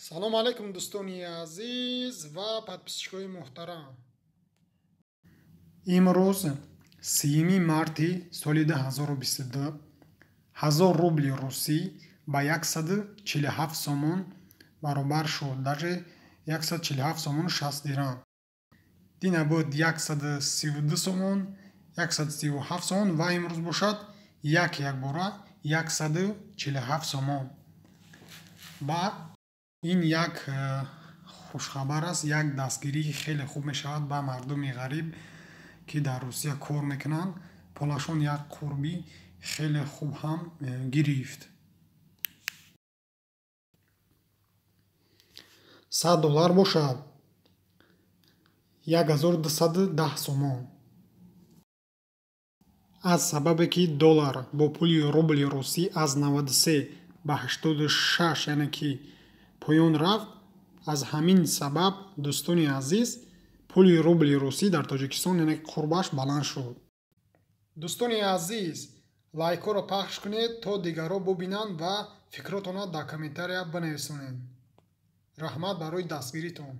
салом алейкум дӯстони азиз ва подписчикои муҳтарам. имрӯз 3 марти соли 2022 1000 рубли русӣ ба 147 сомон баробар шуд, даже 147 сомон 60 дирам. Дина буд 132 сомон, 137 сомон ва имрӯз бошад як бора 147 сомон. Ба ин як хушхабар аст, як дастгирии хеле хуб мешавад ба мардуми ғариб ки дар Русия кор мекунанд. Пулашон як қурби хеле хуб ҳам гирифт. $100 бошад 1210 сомон. аз сабабе ки доллар бо пули рубли русӣ аз 93 ба 86 яъне ки поён рафт, аз ҳамин сабаб дӯстони азиз пули рубли русӣ дар Тоҷикистон яъне қурбаш баланд шуд. дӯстони азиз, лайкҳоро пахш кунед то дигарҳо бубинанд ва фикротонро дар комментария бинависонед. раҳмат барои дастгиритон.